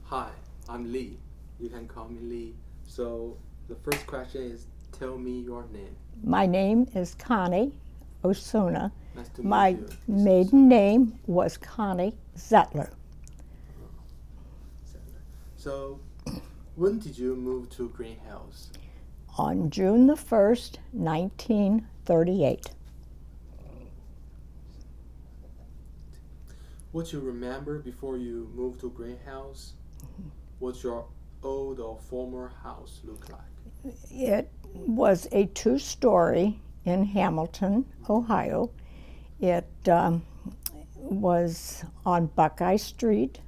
Hi, I'm Lee. You can call me Lee. So the first question is, tell me your name. My name is Connie Osuna. Nice to My meet you. maiden name was Connie Zettler. So when did you move to Greenhills? On June the 1st, 1938. What you remember before you moved to Greenhills? What's your old or former house look like? It was a two-story in Hamilton, Ohio. It was on Buckeye Street.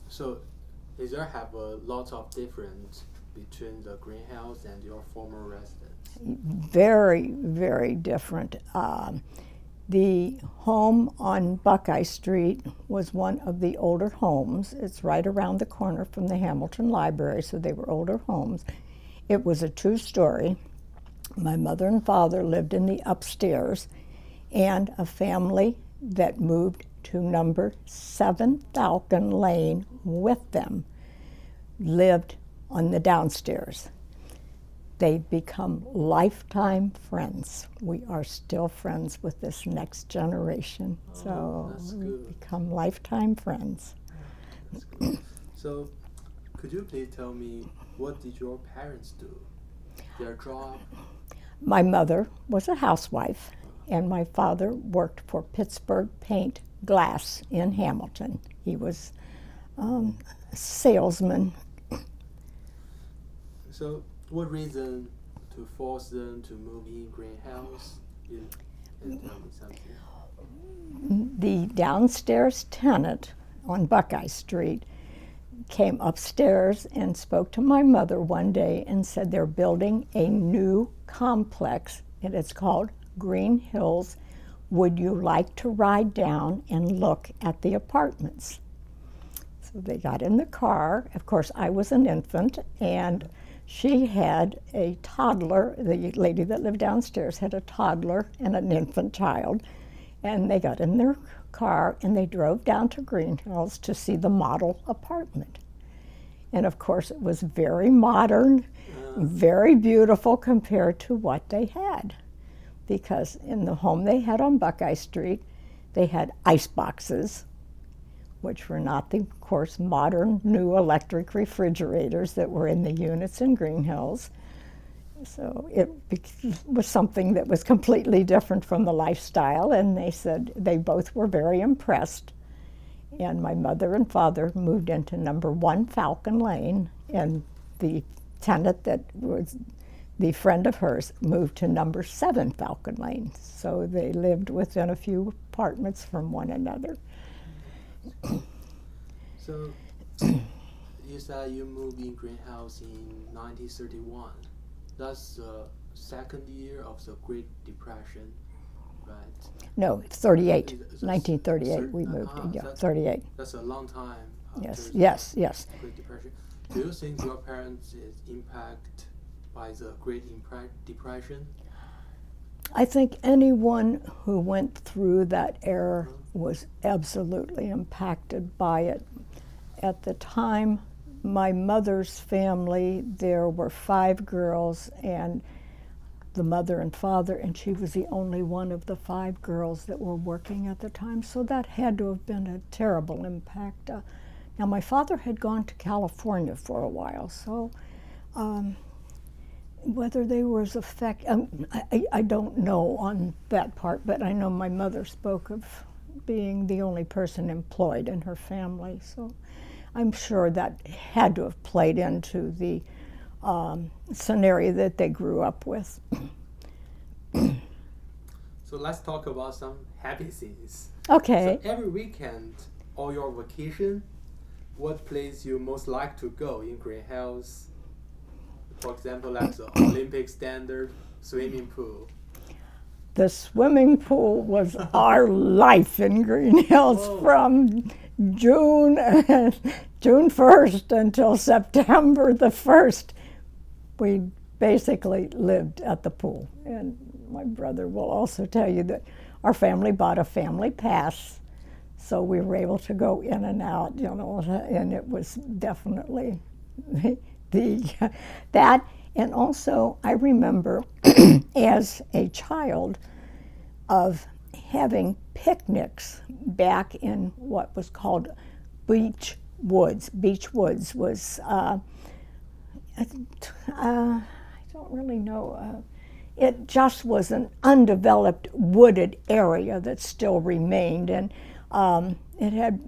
So is there have a lot of difference between the greenhouse and your former residence? Very, very different. The home on Buckeye Street was one of the older homes. It's right around the corner from the Hamilton Library, so they were older homes. It was a two-story. My mother and father lived in the upstairs, and a family that moved to number 7 Falcon Lane with them lived on the downstairs. They've become lifetime friends. We are still friends with this next generation. So we've become lifetime friends. That's good. So could you please tell me, what did your parents do? Their job? My mother was a housewife, and my father worked for Pittsburgh Paint Glass in Hamilton. He was a salesman. So what reason to force them to move in Greenhouse? You can tell me something. The downstairs tenant on Buckeye Street came upstairs and spoke to my mother one day and said they're building a new complex, and it's called Greenhills. Would you like to ride down and look at the apartments? So they got in the car. Of course, I was an infant, and she had a toddler. The lady that lived downstairs had a toddler and an infant child. And they got in their car and they drove down to Greenhills to see the model apartment. And of course, it was very modern, very beautiful compared to what they had. Because in the home they had on Buckeye Street, they had ice boxes, which were not the, of course, modern new electric refrigerators that were in the units in Greenhills. So it was something that was completely different from the lifestyle, and they said they both were very impressed. And my mother and father moved into number 1 Falcon Lane, and the tenant that was the friend of hers moved to number 7 Falcon Lane. So they lived within a few apartments from one another. So you said you moved in Greenhouse in 1931. That's the second year of the Great Depression, right? No, 38. 1938 we moved. Yeah, 38. That's a long time. Yes, yes, yes. Great Depression. Do you think your parents is impacted by the Great Depression? I think anyone who went through that era was absolutely impacted by it. At the time, my mother's family, there were 5 girls, and the mother and father, and she was the only one of the 5 girls that were working at the time, so that had to have been a terrible impact. Now, my father had gone to California for a while, so whether they was I don't know on that part, but I know my mother spoke of being the only person employed in her family, so I'm sure that had to have played into the scenario that they grew up with. So let's talk about some happy things. Okay. So every weekend or your vacation, what place you most like to go in Greenhills? For example, like the Olympic standard swimming pool. The swimming pool was our life in Greenhills from June 1st until September the 1st. We basically lived at the pool. And my brother will also tell you that our family bought a family pass, so we were able to go in and out, you know, and it was definitely that. And also, I remember as a child of having picnics back in what was called Beach Woods. Beach Woods was, I don't really know, it just was an undeveloped wooded area that still remained, and it had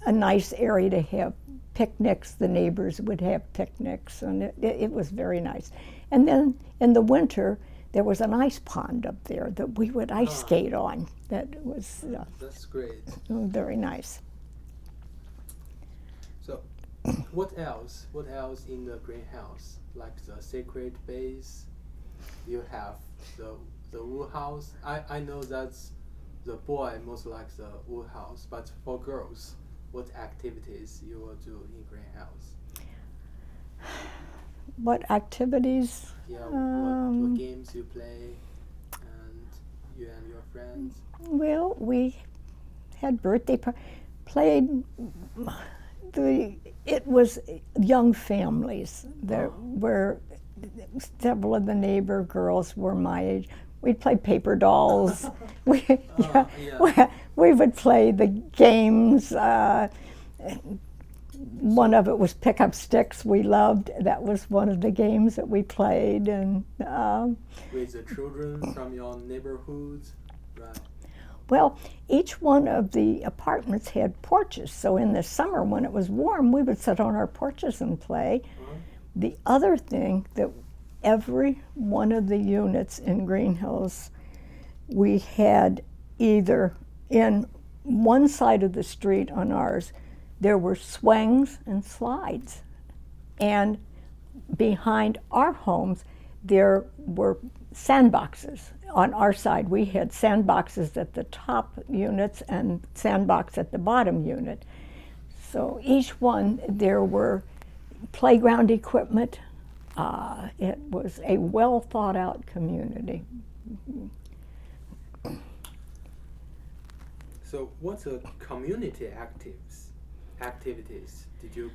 a nice area to have picnics. The neighbors would have picnics, and it was very nice. And then in the winter, there was an ice pond up there that we would ice skate on. That was that's great. Very nice. So, what else? What else in the greenhouse? Like the sacred base, you have the wool house. I know that's the boy most likes the wool house, but for girls, what activities you will do in greenhouse? What activities? Yeah, what games you play, and you and your friends. Well, we had birthday played. It was young families. There were several of the neighbor girls were my age. We'd play paper dolls. we would play the games. One of it was pick up sticks. We loved. That was one of the games that we played. And with the children from your neighborhoods, right? Well, each one of the apartments had porches. So in the summer, when it was warm, we would sit on our porches and play. The other thing that every one of the units in Greenhills, we had either in one side of the street on ours, there were swings and slides. And behind our homes, there were sandboxes. On our side, we had sandboxes at the top units and sandbox at the bottom unit. So each one, there were playground equipment. It was a well thought out community. So what's the community activities did you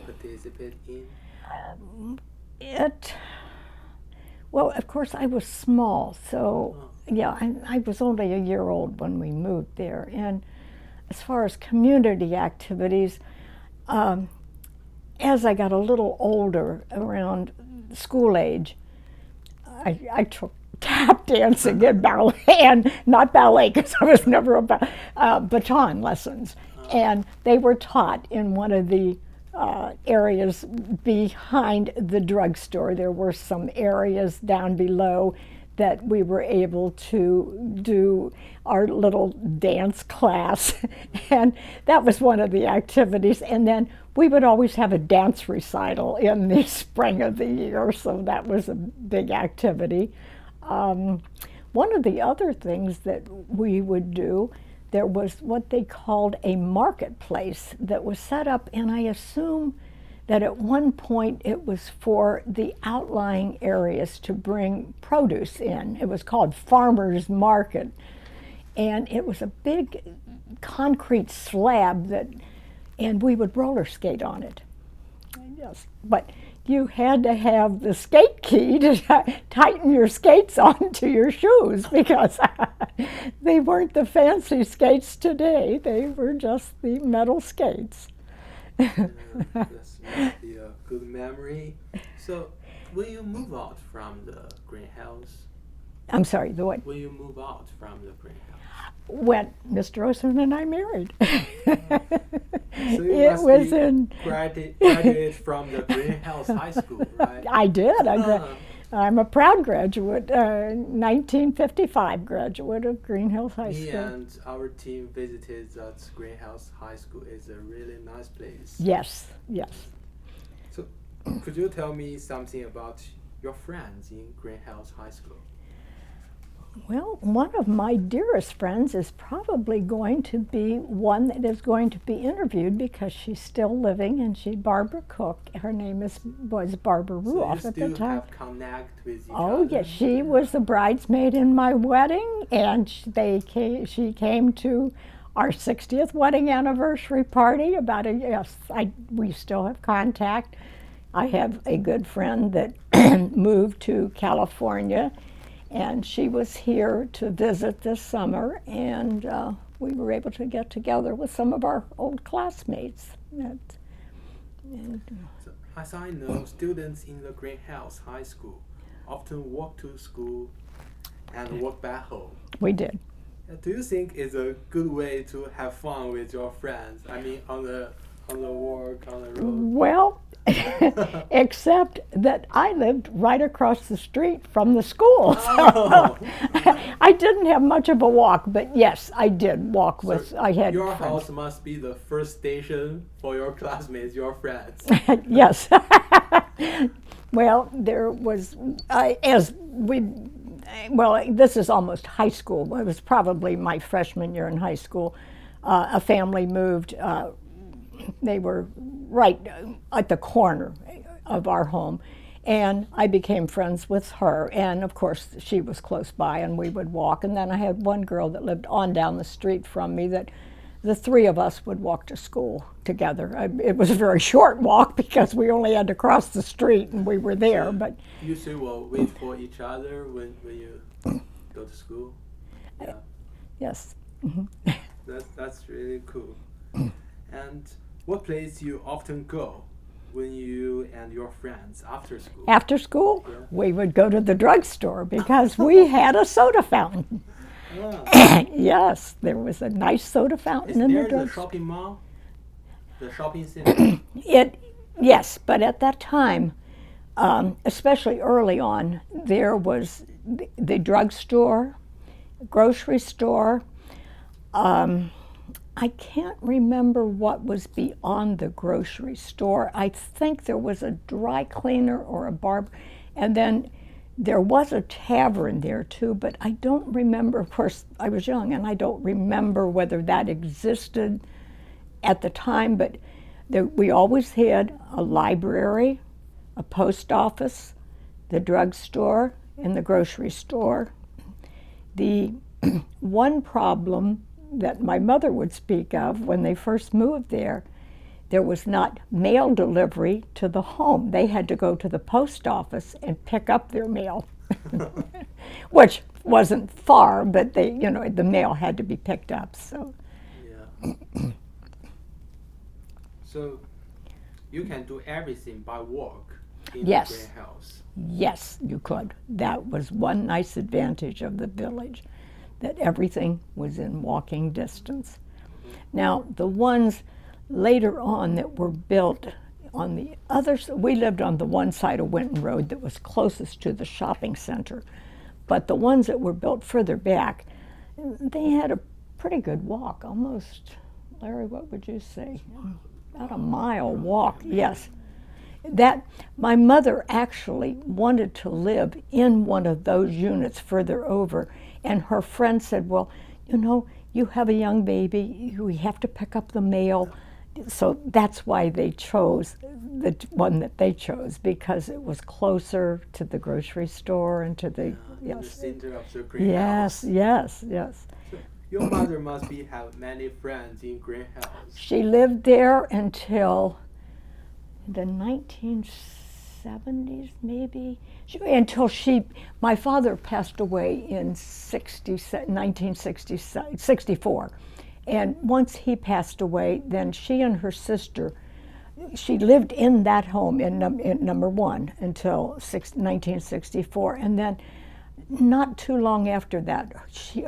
participate in? Well, of course, I was small, so yeah, I was only a year old when we moved there. And as far as community activities, as I got a little older, around school age, I took tap dancing and ballet, and not ballet because I was never about baton lessons, and they were taught in one of the areas behind the drugstore. There were some areas down below that we were able to do our little dance class, and that was one of the activities. And then we would always have a dance recital in the spring of the year, so that was a big activity. One of the other things that we would do, there was what they called a marketplace that was set up, and I assume that at one point it was for the outlying areas to bring produce in. It was called Farmers Market, and it was a big concrete slab and we would roller skate on it. Yes, but you had to have the skate key to tighten your skates onto your shoes, because they weren't the fancy skates today. They were just the metal skates. That must be a good memory. So, when you move out from the greenhouse? I'm sorry, the what? When you move out from the greenhouse? When Mr. Osuna and I married. So you it was in graduate from the Greenhouse High School, right? I did. I'm a proud graduate, 1955 graduate of Greenhills High School. Me and our team visited that Greenhouse High School. It's a really nice place. Yes, yes. So, could you tell me something about your friends in Greenhouse High School? Well, one of my dearest friends is probably going to be one that is going to be interviewed because she's still living, and Barbara Cook. Her name was Barbara Ruoff at the time. So you still have connect with each other? Oh yes, she was the bridesmaid in my wedding, and she came to our 60th wedding anniversary party. We still have contact. I have a good friend that moved to California, and she was here to visit this summer, and we were able to get together with some of our old classmates. So, as I know, students in the Greenhills High School often walk to school and walk back home. We did. Do you think it's a good way to have fun with your friends? I mean, on the walk, on the road? Well, except that I lived right across the street from the school. Oh. So I didn't have much of a walk, but yes, I did walk with, So I had your friends. house must be the first station for your classmates, your friends. Yes. Well, there was, this is almost high school. It was probably my freshman year in high school. A family moved. They were right at the corner of our home, and I became friends with her. And of course, she was close by, and we would walk. And then I had one girl that lived on down the street from me that the three of us would walk to school together. It was a very short walk because we only had to cross the street and we were there. But you two will wait for each other when you go to school? Yeah. Yes. That's really cool. And what place do you often go when you and your friends after school? After school, Yeah. we would go to the drugstore because we had a soda fountain. Ah. Yes, there was a nice soda fountain Is in the there the drugstore. shopping mall? The shopping center? Yes, but at that time, especially early on, there was the drugstore, grocery store. I can't remember what was beyond the grocery store. I think there was a dry cleaner or a barber, and then there was a tavern there too, but I don't remember. Of course, I was young, and I don't remember whether that existed at the time, but we always had a library, a post office, the drugstore, and the grocery store. The one problem that my mother would speak of when they first moved there was not mail delivery to the home. They had to go to the post office and pick up their mail, which wasn't far, but the mail had to be picked up. So. Yeah. So you can do everything by walk in Yes. the Greenhills. Yes, you could. That was one nice advantage of the village, that everything was in walking distance. Now, the ones later on that were built on the other side, we lived on the one side of Winton Road that was closest to the shopping center, but the ones that were built further back, they had a pretty good walk, almost, Larry, what would you say? About a mile walk, yes. My mother actually wanted to live in one of those units further over, and her friend said, well, you have a young baby, we have to pick up the mail. So that's why they chose the one that they chose, because it was closer to the grocery store and to the, in the center of the Greenhouse. Yes. So your mother must have many friends in Greenhouse. She lived there until the 1970s, maybe, my father passed away in 1964. And once he passed away, then she and her sister, she lived in that home in number one until 1964. And then not too long after that,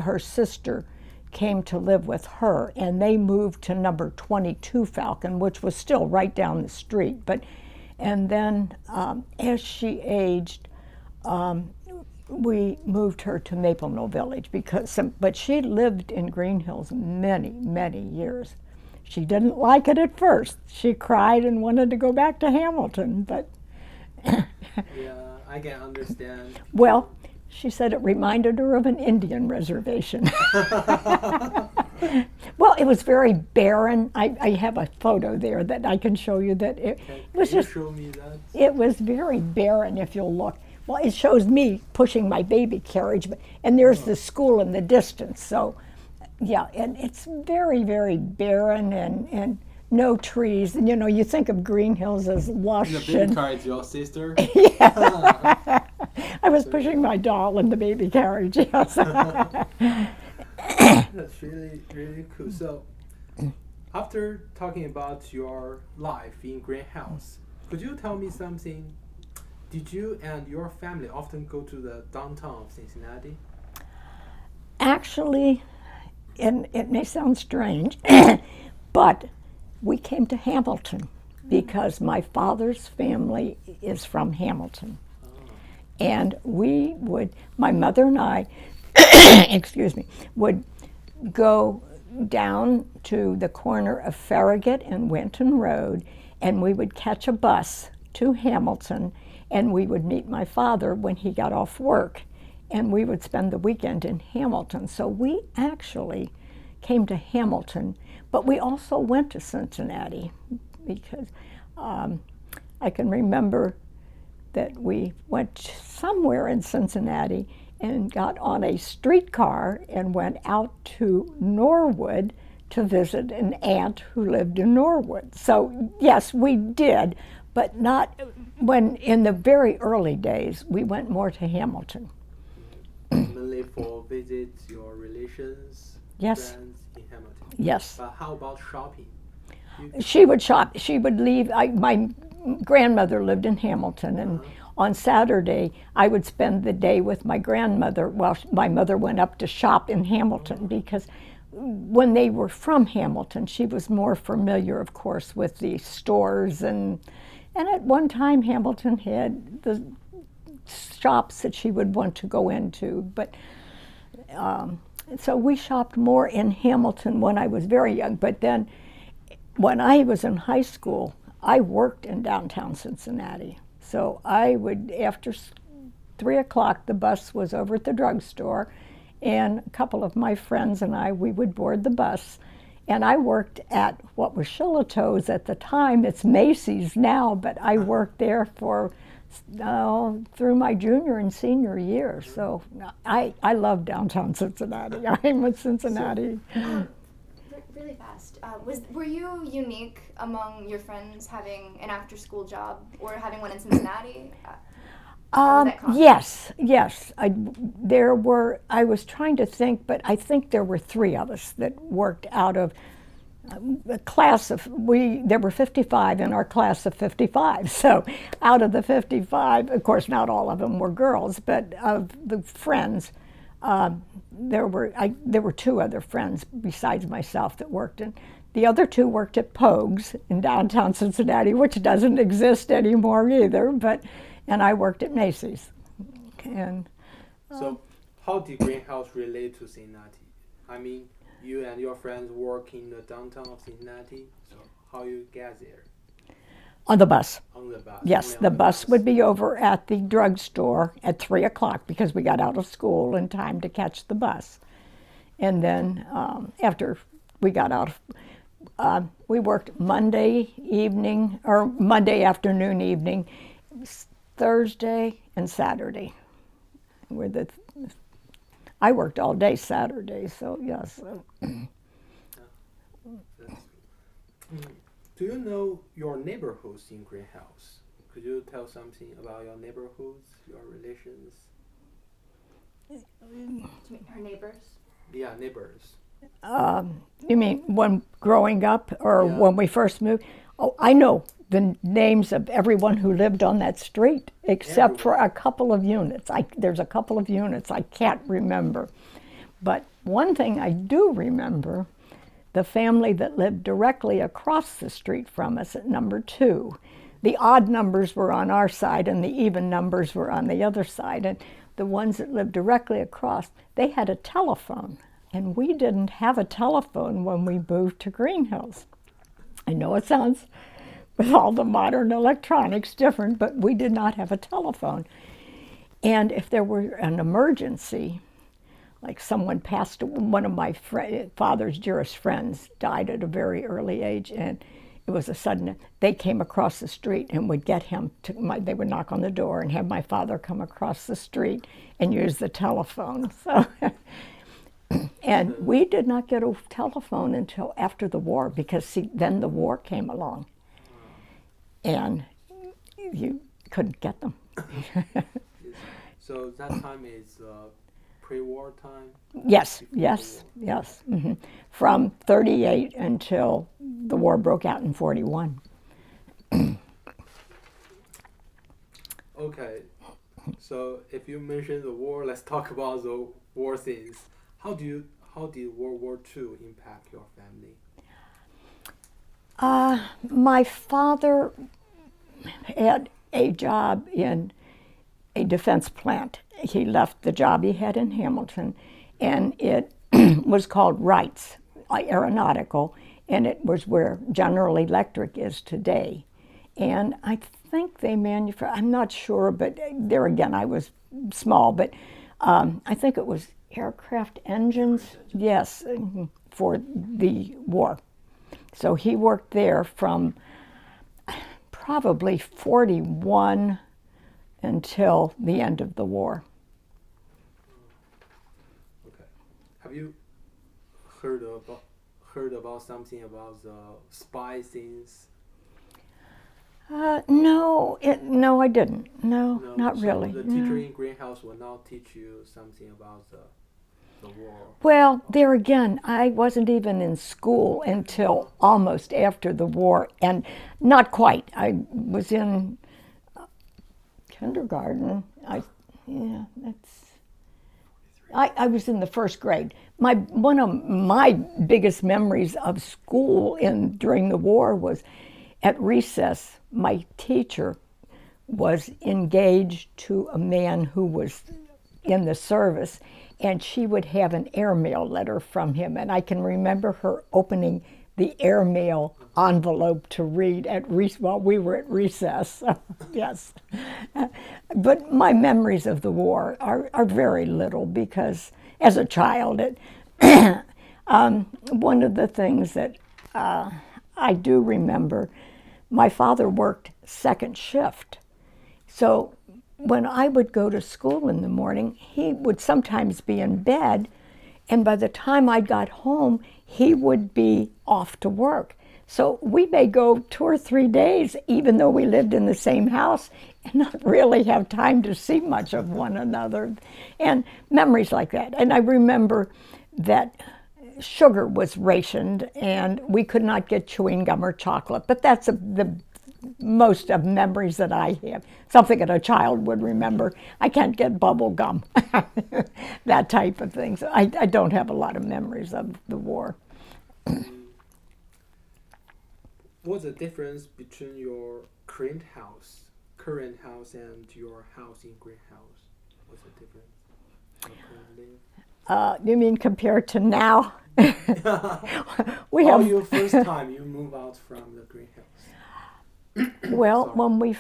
her sister came to live with her, and they moved to number 22 Falcon, which was still right down the street. And then as she aged, we moved her to Maple Knoll Village, but she lived in Greenhills many, many years. She didn't like it at first. She cried and wanted to go back to Hamilton, but Yeah, I can understand. well, She said it reminded her of an Indian reservation. Well, it was very barren. I have a photo there that I can show you that it was Can you just, show me that? it was very barren if you'll look. Well, it shows me pushing my baby carriage, and there's the school in the distance. So, yeah, and it's very, very barren and no trees. And, you know, you think of Greenhills as lush. The baby car is your sister? Yeah. I was pushing my doll in the baby carriage, yes. That's really, really cool. So, after talking about your life in Greenhouse, could you tell me something? Did you and your family often go to the downtown of Cincinnati? Actually, and it may sound strange, but we came to Hamilton because my father's family is from Hamilton. And we would, my mother and I, excuse me, would go down to the corner of Farragut and Winton Road, and we would catch a bus to Hamilton, and we would meet my father when he got off work, and we would spend the weekend in Hamilton. So we actually came to Hamilton, but we also went to Cincinnati because I can remember that we went somewhere in Cincinnati and got on a streetcar and went out to Norwood to visit an aunt who lived in Norwood. So yes, we did, but not when, in the very early days, we went more to Hamilton. Mainly for visits your relations, Yes. friends in Hamilton. Yes. But how about shopping? She would shop. She would leave. My grandmother lived in Hamilton, and on Saturday I would spend the day with my grandmother while my mother went up to shop in Hamilton, because when they were from Hamilton, she was more familiar, of course, with the stores, and at one time Hamilton had the shops that she would want to go into, but so we shopped more in Hamilton when I was very young. But then when I was in high school, I worked in downtown Cincinnati. So I would, after 3 o'clock, the bus was over at the drugstore, and a couple of my friends and I, we would board the bus. And I worked at what was Shillitoe's at the time. It's Macy's now, but I worked there for through my junior and senior year. So I love downtown Cincinnati. I'm a Cincinnati. Really fast. Were you unique among your friends having an after-school job or having one in Cincinnati? Yes. I was trying to think, but I think there were 3 of us that worked out of a class of, there were 55 in our class of 55. So out of the 55, of course not all of them were girls, but of the friends, there were 2 other friends besides myself that worked in. The other 2 worked at Pogue's in downtown Cincinnati, which doesn't exist anymore either, and I worked at Macy's. And so how did Greenhouse relate to Cincinnati? I mean, you and your friends work in the downtown of Cincinnati, so how you get there? on the bus. On the bus. Yes, the bus would be over at the drugstore at 3 o'clock because we got out of school in time to catch the bus. And then after we got out, we worked Monday evening, or Monday afternoon, evening, Thursday and Saturday. I worked all day Saturday, so yes. Do you know your neighborhoods in Greenhouse? Could you tell something about your neighborhoods, your relations? Her neighbors? Yeah, neighbors. You mean when growing up or when we first moved? Oh, I know the names of everyone who lived on that street, except for a couple of units. There's a couple of units I can't remember. But one thing I do remember, the family that lived directly across the street from us at number 2. The odd numbers were on our side and the even numbers were on the other side. And the ones that lived directly across, they had a telephone. And we didn't have a telephone when we moved to Greenhills. I know it sounds, with all the modern electronics, different, but we did not have a telephone. And if there were an emergency, like someone passed, one of my father's dearest friends died at a very early age, and it was a sudden, they came across the street and would get him they would knock on the door and have my father come across the street and use the telephone. So, and we did not get a telephone until after the war, because see, then the war came along and you couldn't get them. So that time is pre-war time? Yes, yes, yes. Mm-hmm. From 38 until the war broke out in 41. Okay, so if you mention the war, let's talk about the war things. How did World War II impact your family? My father had a job in a defense plant. He left the job he had in Hamilton, and it was called Wright's Aeronautical, and it was where General Electric is today. And I think they manufactured, I'm not sure, but there again, I was small, but I think it was aircraft engines, yes, for the war. So he worked there from probably 41 until the end of the war. Okay. Have you heard about something about the spy things? No, I didn't. No, not so really. The teacher in Greenhouse will not teach you something about the war. Well, there again, I wasn't even in school until almost after the war, and not quite. I was in kindergarten. I was in the first grade. One of my biggest memories of school during the war was at recess. My teacher was engaged to a man who was in the service, and she would have an airmail letter from him, and I can remember her opening the airmail envelope to read while we were at recess. Yes. But my memories of the war are very little, because as a child, one of the things that I do remember, my father worked second shift. So when I would go to school in the morning, he would sometimes be in bed, and by the time I got home, he would be off to work. So we may go 2 or 3 days, even though we lived in the same house, and not really have time to see much of one another. And memories like that. And I remember that sugar was rationed, and we could not get chewing gum or chocolate. But that's the most of memories that I have. Something that a child would remember. I can't get bubble gum, that type of thing. So I don't have a lot of memories of the war. What's the difference between your current house and your house in Greenhouse? What's the difference? You mean compared to now? Your first time you move out from the Greenhouse. Well, when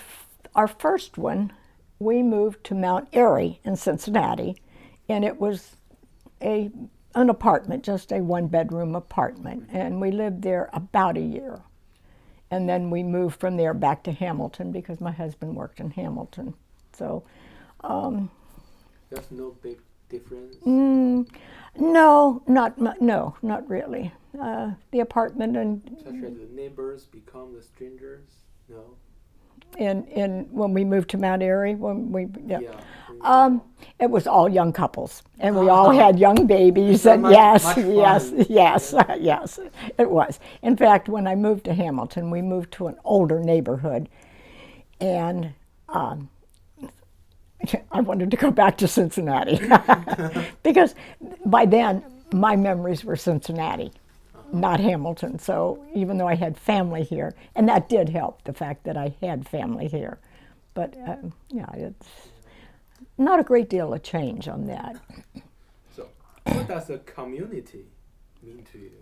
our first one, we moved to Mount Airy in Cincinnati, and it was an apartment, just a 1-bedroom apartment, and we lived there about a year. And then we moved from there back to Hamilton, because my husband worked in Hamilton. So, there's no big difference? No, not really. The apartment and... Such as the neighbors become the strangers? No? When we moved to Mount Airy, it was all young couples, and we all had young babies. And yes, it was. In fact, when I moved to Hamilton, we moved to an older neighborhood, and I wanted to go back to Cincinnati because by then my memories were Cincinnati, not Hamilton. So even though I had family here, and that did help, the fact that I had family here, but it's not a great deal of change on that. So what does the community mean to you,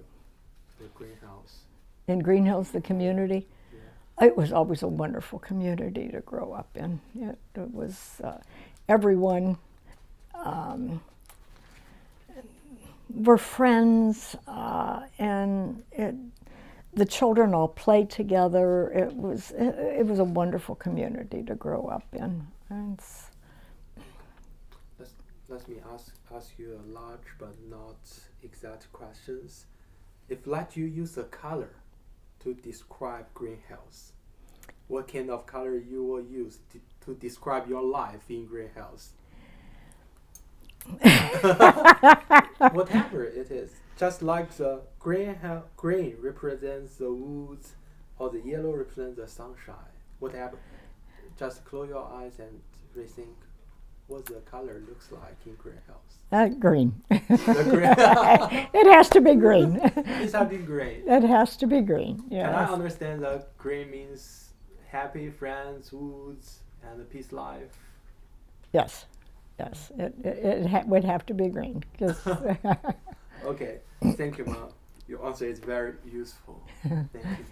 the Greenhouse? In Greenhills, the community, it was always a wonderful community to grow up in. It was, everyone were friends, and the children all played together. It was a wonderful community to grow up in. And let me ask you a large but not exact questions. If let you use a color to describe Greenhills, what kind of color you will use to describe your life in Greenhills? Whatever it is, just like the green represents the woods, or the yellow represents the sunshine. Whatever, just close your eyes and rethink what the color looks like in Greenhills. Green. The green. It has to be green. It has to be green. It has to be green. Yes. Can I understand that green means happy friends, woods, and a peace life? Yes. Yes, it would have to be green. Okay, thank you, Mom. Your answer is very useful. Thank you.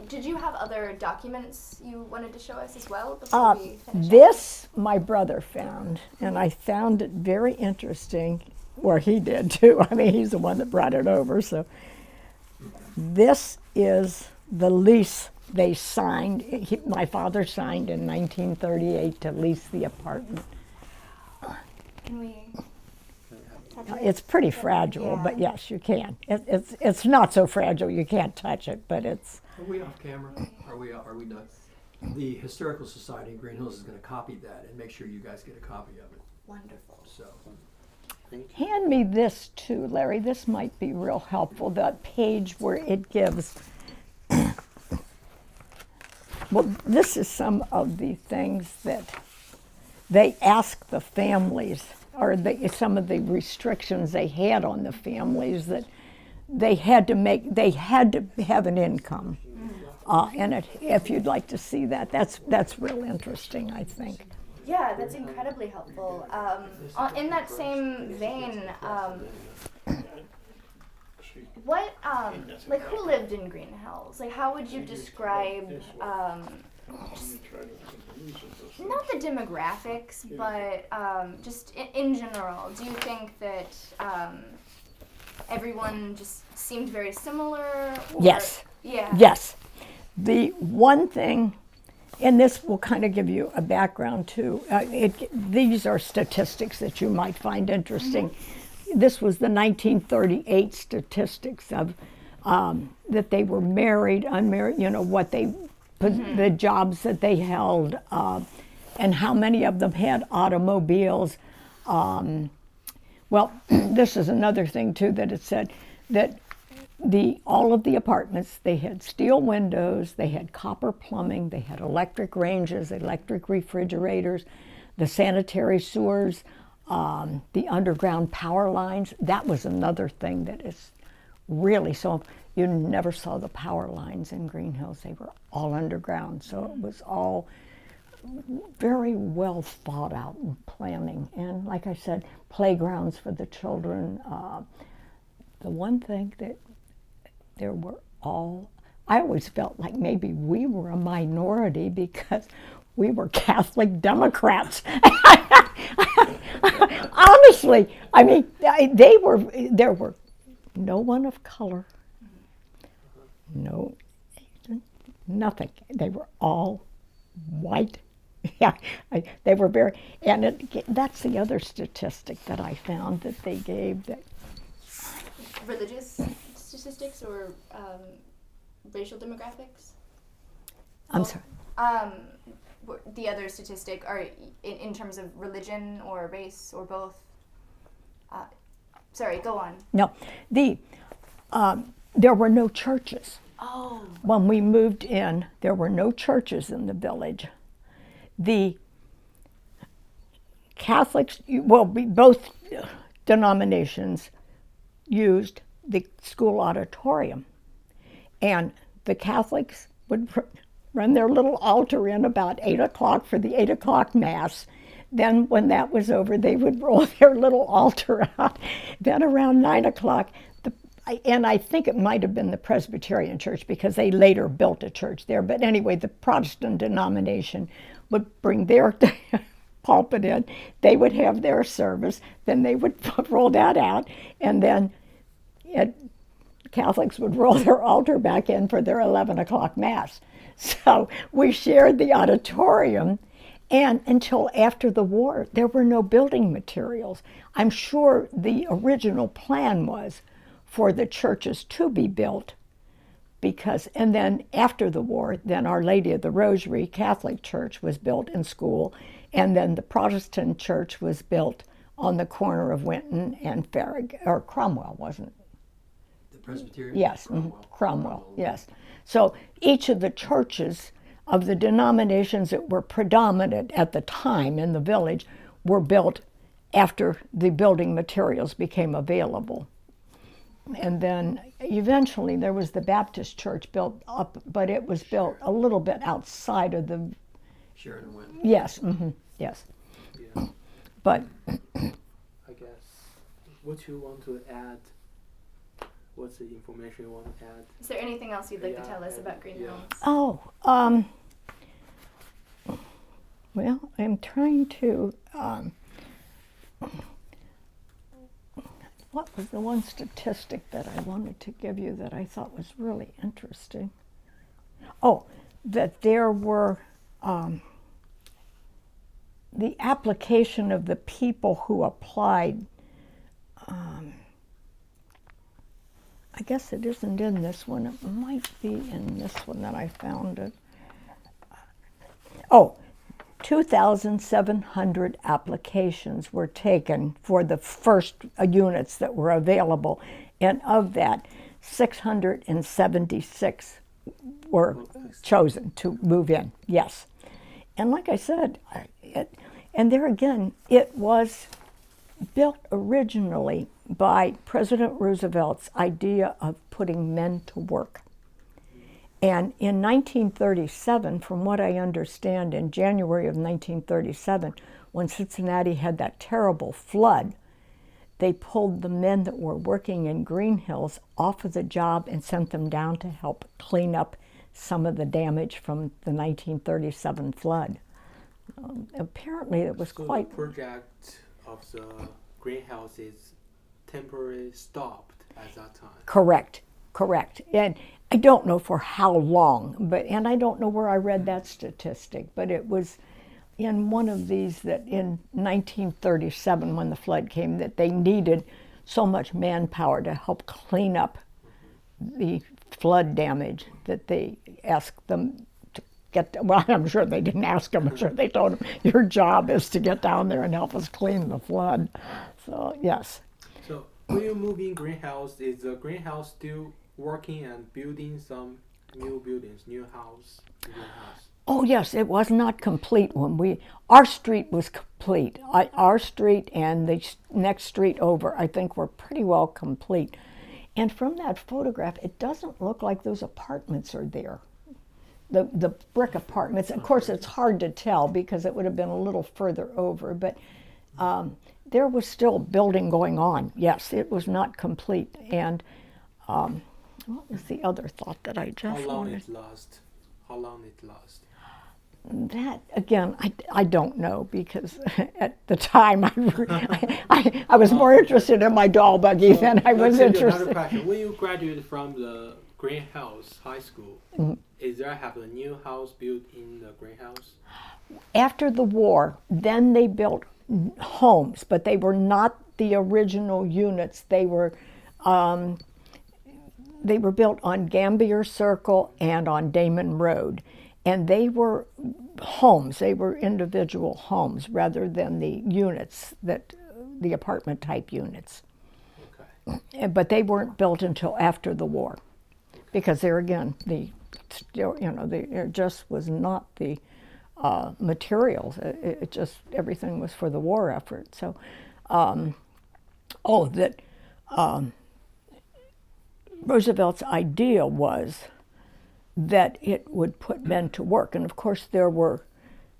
Did you have other documents you wanted to show us as well before we finish? This my brother found, and I found it very interesting. Or he did too. I mean, he's the one that brought it over. So this is the lease they signed. My father signed in 1938 to lease the apartment. Can we? It's pretty fragile, but yes, you can. It's not so fragile you can't touch it, but it's. Are we off camera? Are we done? The Historical Society in Greenhills is going to copy that and make sure you guys get a copy of it. Wonderful. So. Hand me this too, Larry. This might be real helpful. That page where it gives. Well, this is some of the things that they ask the families, or some of the restrictions they had on the families, that they had to have an income. And if you'd like to see that, that's real interesting, I think. Yeah, that's incredibly helpful. In that same vein, what, like, who lived in Greenhills? Like, how would you describe, just, not the demographics, but just in general? Do you think that everyone just seemed very similar? Or, yes. Yeah. Yes. The one thing, and this will kind of give you a background too, these are statistics that you might find interesting. Mm-hmm. This was the 1938 statistics of that they were married, unmarried, what they, the jobs that they held, and how many of them had automobiles. Well, this is another thing too that it said that all of the apartments, they had steel windows, they had copper plumbing, they had electric ranges, electric refrigerators, the sanitary sewers, the underground power lines. That was another thing that is really, so you never saw the power lines in Greenhills. They were all underground, so it was all very well thought out in planning. And like I said, playgrounds for the children. The one thing that there were all, I always felt like maybe we were a minority because we were Catholic Democrats. Honestly, I mean, there were no one of color, no, nothing. They were all white. Yeah, they were very, and that's the other statistic that I found that they gave, that religious statistics or racial demographics? I'm sorry. The other statistic are in terms of religion or race or both. Sorry, go on. No, there were no churches. Oh. When we moved in, there were no churches in the village. The Catholics, well, both denominations used the school auditorium, and the Catholics would run their little altar in about 8 o'clock for the 8 o'clock mass. Then when that was over, they would roll their little altar out. Then around 9 o'clock, and I think it might have been the Presbyterian church because they later built a church there. But anyway, the Protestant denomination would bring their pulpit in. They would have their service, then they would roll that out, and then Catholics would roll their altar back in for their 11 o'clock Mass. So we shared the auditorium, and until after the war, there were no building materials. I'm sure the original plan was for the churches to be built, and then after the war, then Our Lady of the Rosary Catholic Church was built in school, and then the Protestant church was built on the corner of Winton and Cromwell, wasn't it? The Presbyterian? Yes, Cromwell, yes. So each of the churches of the denominations that were predominant at the time in the village were built after the building materials became available. And then eventually there was the Baptist church built up, but it was built a little bit outside of the... Sheridan Winton. Yes, yes. Yeah. But... I guess, what you want to add? What's the information you want to add? Is there anything else you'd like to tell us about Greenhills? Oh, well, I'm trying to... what was the one statistic that I wanted to give you that I thought was really interesting? Oh, that there were the application of the people who applied. I guess it isn't in this one. It might be in this one that I found it. Oh, 2,700 applications were taken for the first units that were available, and of that, 676 were chosen to move in, yes. And like I said, and there again, it was built originally by President Roosevelt's idea of putting men to work. And in 1937, from what I understand, in January of 1937, when Cincinnati had that terrible flood, they pulled the men that were working in Greenhills off of the job and sent them down to help clean up some of the damage from the 1937 flood. Apparently it was quite... The project of the greenhouse is temporarily stopped at that time. Correct. And I don't know for how long, and I don't know where I read that statistic, but it was in one of these that in 1937 when the flood came that they needed so much manpower to help clean up the flood damage that they asked them to get, well, I'm sure they didn't ask them, I'm sure they told them, your job is to get down there and help us clean the flood. So, yes. So, when you move in greenhouse, is the greenhouse still working and building some new buildings, new house? Oh yes, it was not complete when our street was complete. Our street and the next street over, I think, were pretty well complete. And from that photograph, it doesn't look like those apartments are there. The brick apartments. Of course, it's hard to tell because it would have been a little further over, but there was still building going on. Yes, it was not complete. And what was the other thought that I just wanted? How long it last? That, again, I don't know because at the time I was more interested in my doll buggy than I was interested. Another question. When you graduated from the Greenhouse High School, is there have a new house built in the Greenhouse? After the war, then they built homes, but they were not the original units. They were built on Gambier Circle and on Damon Road. And they were homes, they were individual homes rather than the units, the apartment type units. Okay. But they weren't built until after the war. Because there again, there just was not the materials. It just, everything was for the war effort. So, Roosevelt's idea was that it would put men to work. And of course there were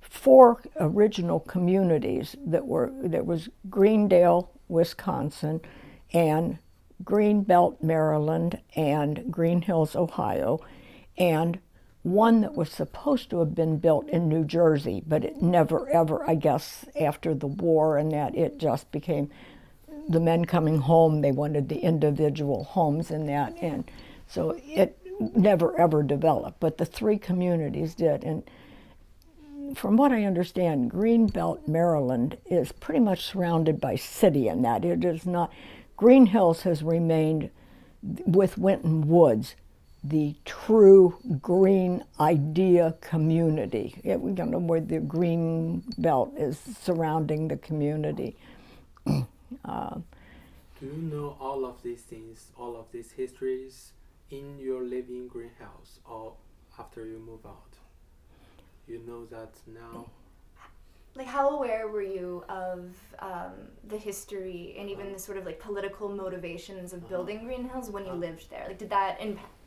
4 original communities there was Greendale, Wisconsin, and Greenbelt, Maryland, and Greenhills, Ohio, and one that was supposed to have been built in New Jersey, but it never ever, I guess, after the war and that, it just became the men coming home, they wanted the individual homes in that, and so it never ever developed, but the three communities did. And from what I understand, Greenbelt, Maryland is pretty much surrounded by city in that. It is not, Greenhills has remained, with Winton Woods, the true green idea community. You know, where the green belt is surrounding the community. Do you know all of these things, all of these histories in your living greenhouse or after you move out? You know that now? Like, how aware were you of the history and even the sort of like political motivations of building Greenhills when you lived there? Like, did that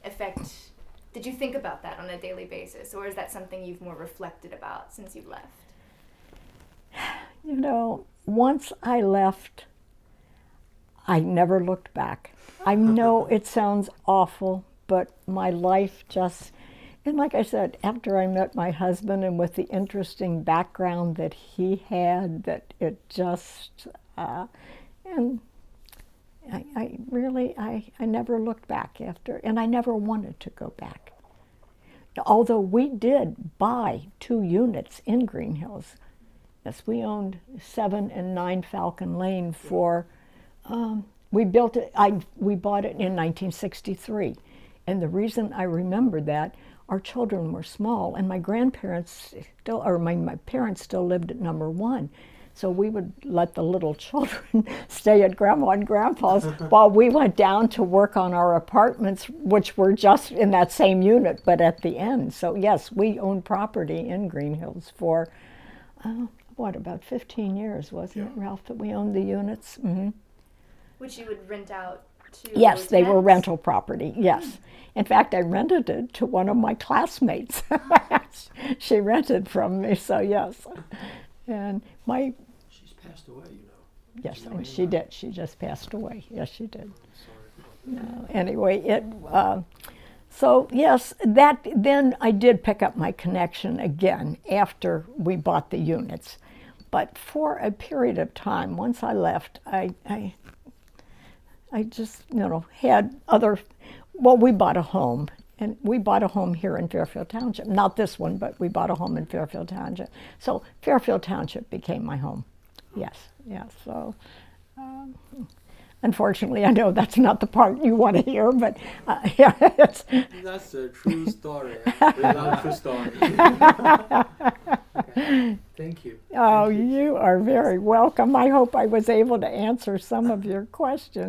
affect, did you think about that on a daily basis, or is that something you've more reflected about since you left? You know, once I left, I never looked back. I know it sounds awful, but my life just, and like I said, after I met my husband and with the interesting background that he had, that it just, and I really never looked back after, and I never wanted to go back. Although we did buy 2 units in Greenhills. Yes, we owned 7 and 9 Falcon Lane for, we built it, we bought it in 1963. And the reason I remember that, our children were small, and my grandparents still, or my parents still lived at number 1. So we would let the little children stay at Grandma and Grandpa's while we went down to work on our apartments, which were just in that same unit, but at the end. So yes, we owned property in Greenhills for, what, about 15 years, wasn't it, Ralph, that we owned the units? Mm-hmm. Which you would rent out to? Yes, they were tenants? rental property, yes. In fact, I rented it to one of my classmates. She rented from me, so yes. And my... She's passed away, you know. Yes, You know she anything? did. She just passed away. Yes, she did. Sorry about that. No, anyway, it... so, yes, that then I did pick up my connection again after we bought the units. But for a period of time, once I left, I just, you know, had other... Well, we bought a home, and we bought a home here in Fairfield Township. Not this one, but we bought a home in Fairfield Township. So Fairfield Township became my home. Yes, yes. So unfortunately, I know that's not the part you want to hear, but yeah, it's... That's a true story. Real true story. Okay. Thank you. Oh, Thank you. you are very welcome. I hope I was able to answer some of your questions.